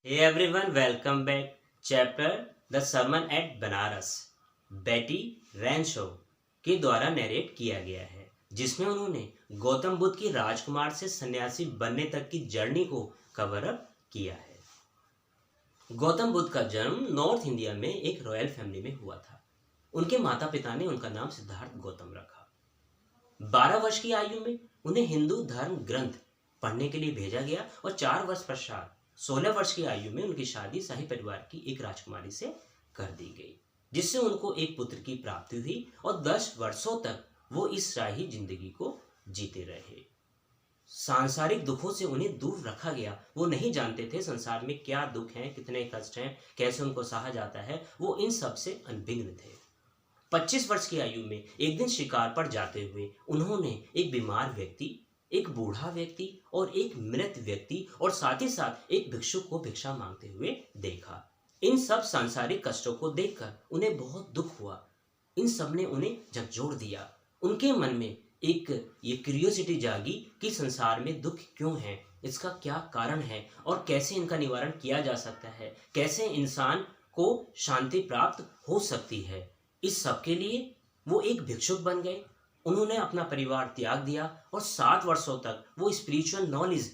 Hey everyone, welcome back. Chapter The Sermon at Banaras बेटी रैनशो के द्वारा नरेट किया गया है, जिसमें उन्होंने गौतम बुद्ध की राजकुमार से सन्यासी बनने तक की जर्नी को कवर अप किया है। गौतम बुद्ध का जन्म नॉर्थ इंडिया में एक रॉयल फैमिली में हुआ था। उनके माता पिता ने उनका नाम सिद्धार्थ गौतम रखा। 12 वर्ष की आयु में उन्हें हिंदू धर्म ग्रंथ पढ़ने के लिए भेजा गया और 4 वर्ष पश्चात 16 वर्ष की आयु में उनकी शादी शाही परिवार की एक राजकुमारी से कर दी गई, जिससे उनको एक पुत्र की प्राप्ति हुई और 10 वर्षों तक वो इस शाही जिंदगी को जीते रहे। सांसारिक दुखों से उन्हें दूर रखा गया। वो नहीं जानते थे संसार में क्या दुख हैं, कितने कष्ट हैं, कैसे उनको सहा जाता है। वो इन सब से अनभिज्ञ थे। 25 वर्ष की आयु में एक दिन शिकार पर जाते हुए उन्होंने एक बीमार व्यक्ति, एक बूढ़ा व्यक्ति और एक मृत व्यक्ति और साथ ही साथ एक भिक्षुक को भिक्षा मांगते हुए देखा। इन सब सांसारिक कष्टों को देखकर उन्हें बहुत दुख हुआ। इन सब ने उन्हें झकझोर दिया। उनके मन में एक ये क्यूरियोसिटी जागी कि संसार में दुख क्यों है, इसका क्या कारण है और कैसे इनका निवारण किया जा सकता है, कैसे इंसान को शांति प्राप्त हो सकती है। इस सब के लिए वो एक भिक्षुक बन गए। उन्होंने अपना परिवार त्याग दिया और 7 वर्षों तक वो स्पिरिचुअल नॉलेज,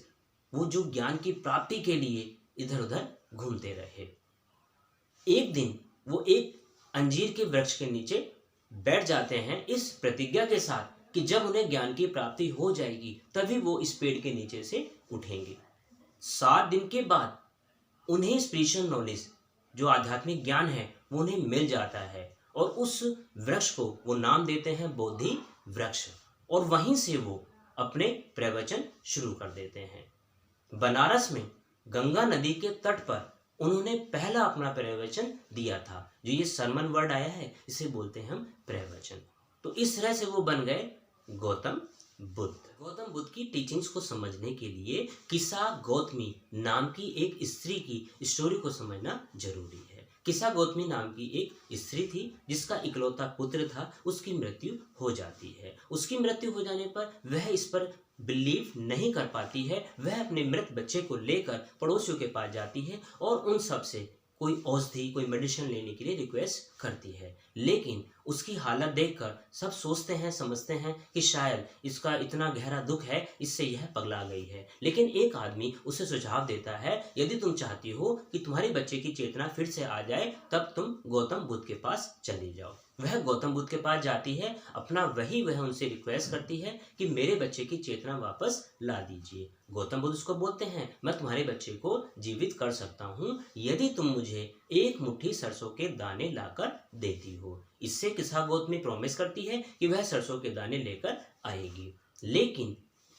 वो जो ज्ञान की प्राप्ति के लिए इधर उधर घूमते रहे। एक दिन वो एक अंजीर के वृक्ष के नीचे बैठ जाते हैं इस प्रतिज्ञा के साथ कि जब उन्हें ज्ञान की प्राप्ति हो जाएगी तभी वो इस पेड़ के नीचे से उठेंगे। 7 दिन के बाद उन्हें स्पिरिचुअल नॉलेज, जो आध्यात्मिक ज्ञान है, वो उन्हें मिल जाता है और उस वृक्ष को वो नाम देते हैं बोधि वृक्ष, और वहीं से वो अपने प्रवचन शुरू कर देते हैं। बनारस में गंगा नदी के तट पर उन्होंने पहला अपना प्रवचन दिया था। जो ये सरमन वर्ड आया है, इसे बोलते हैं हम प्रवचन। तो इस तरह से वो बन गए गौतम बुद्ध। गौतम बुद्ध की टीचिंग्स को समझने के लिए किसा गौतमी नाम की एक स्त्री की स्टोरी को समझना जरूरी है। किसा गौतमी नाम की एक स्त्री थी जिसका इकलौता पुत्र था। उसकी मृत्यु हो जाती है। उसकी मृत्यु हो जाने पर वह इस पर बिलीव नहीं कर पाती है। वह अपने मृत बच्चे को लेकर पड़ोसियों के पास जाती है और उन सब से कोई औषधि, कोई मेडिसिन लेने के लिए रिक्वेस्ट करती है। लेकिन उसकी हालत देखकर सब सोचते हैं, समझते हैं कि शायद इसका इतना गहरा दुख है, इससे यह पगला गई है। लेकिन एक आदमी उसे सुझाव देता है, यदि तुम चाहती हो कि तुम्हारे बच्चे की चेतना फिर से आ जाए तब तुम गौतम बुद्ध के पास चली जाओ। वह गौतम बुद्ध के पास जाती है। वह उनसे रिक्वेस्ट करती है कि मेरे बच्चे की चेतना वापस ला दीजिए। गौतम बुद्ध उसको बोलते हैं, मैं तुम्हारे बच्चे को जीवित कर सकता हूँ यदि तुम मुझे एक मुट्ठी सरसों के दाने लाकर देती हो। इससे किसा गौतमी प्रॉमिस करती है कि वह सरसों के दाने लेकर आएगी। लेकिन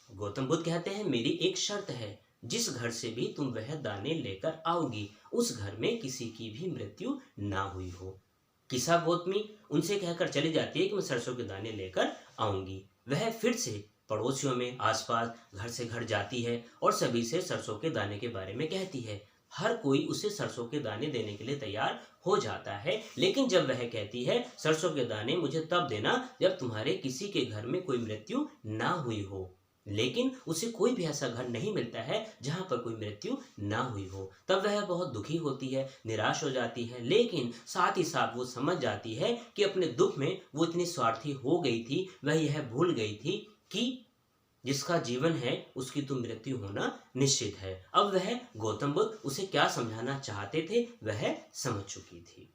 गौतम बुद्ध कहते हैं, मेरी एक शर्त है, जिस घर से भी तुम वह दाने लेकर आओगी उस घर में किसी की भी मृत्यु ना हुई हो। किसा गौतमी उनसे कहकर चली जाती है कि मैं सरसों के दाने लेकर आऊंगी। वह फिर से पड़ोसियों में आसपास घर से घर जाती है और सभी से सरसों के दाने के बारे में कहती है। हर कोई उसे सरसों के दाने देने के लिए तैयार हो जाता है। लेकिन जब वह कहती है सरसों के दाने मुझे तब देना जब तुम्हारे किसी के घर में कोई मृत्यु ना हुई हो, लेकिन उसे कोई भी ऐसा घर नहीं मिलता है जहां पर कोई मृत्यु ना हुई हो। तब वह बहुत दुखी होती है, निराश हो जाती है। लेकिन साथ ही साथ वो समझ जाती है कि अपने दुख में वो इतनी स्वार्थी हो गई थी, वह यह भूल गई थी कि जिसका जीवन है उसकी तो मृत्यु होना निश्चित है। अब वह गौतम बुद्ध उसे क्या समझाना चाहते थे वह समझ चुकी थी।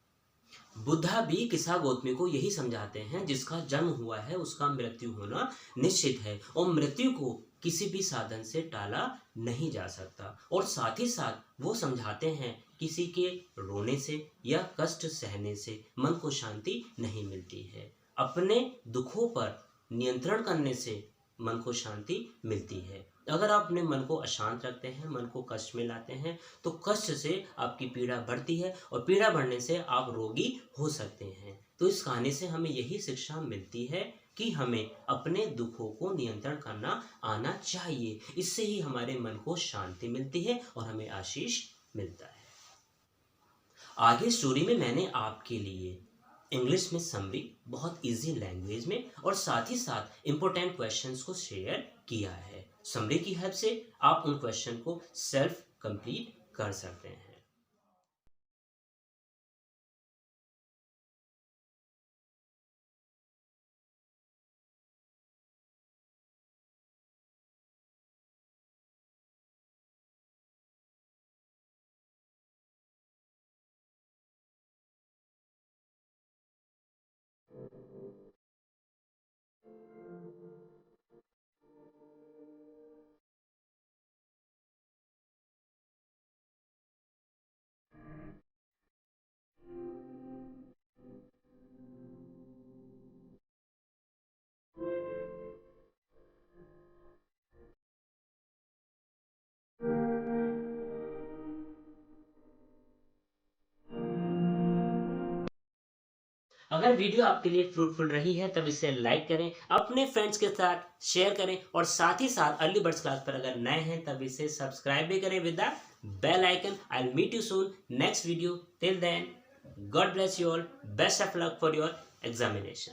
बुद्धा भी किसा गौतमी को यही समझाते हैं, जिसका जन्म हुआ है उसका मृत्यु होना निश्चित है और मृत्यु को किसी भी साधन से टाला नहीं जा सकता। और साथ ही साथ वो समझाते हैं किसी के रोने से या कष्ट सहने से मन को शांति नहीं मिलती है। अपने दुखों पर नियंत्रण करने से मन को शांति मिलती है। अगर आप अपने मन को अशांत रखते हैं, मन को कष्ट में लाते हैं, तो कष्ट से आपकी पीड़ा बढ़ती है और पीड़ा बढ़ने से आप रोगी हो सकते हैं। तो इस कहानी से हमें यही शिक्षा मिलती है कि हमें अपने दुखों को नियंत्रण करना आना चाहिए। इससे ही हमारे मन को शांति मिलती है और हमें आशीष मिलता है। आगे स्टोरी में मैंने आपके लिए इंग्लिश में समरी, बहुत इजी लैंग्वेज में और साथ ही साथ इम्पोर्टेंट क्वेश्चंस को शेयर किया है। समरी की हेल्प से आप उन क्वेश्चन को सेल्फ कंप्लीट कर सकते हैं। अगर वीडियो आपके लिए फ्रूटफुल रही है तब इसे लाइक करें, अपने फ्रेंड्स के साथ शेयर करें और साथ ही साथ अर्ली बर्ड्स क्लास पर अगर नए हैं तब इसे सब्सक्राइब भी करें with the bell icon. I will meet you soon next video. Till then, God bless you all, best of luck for your examination.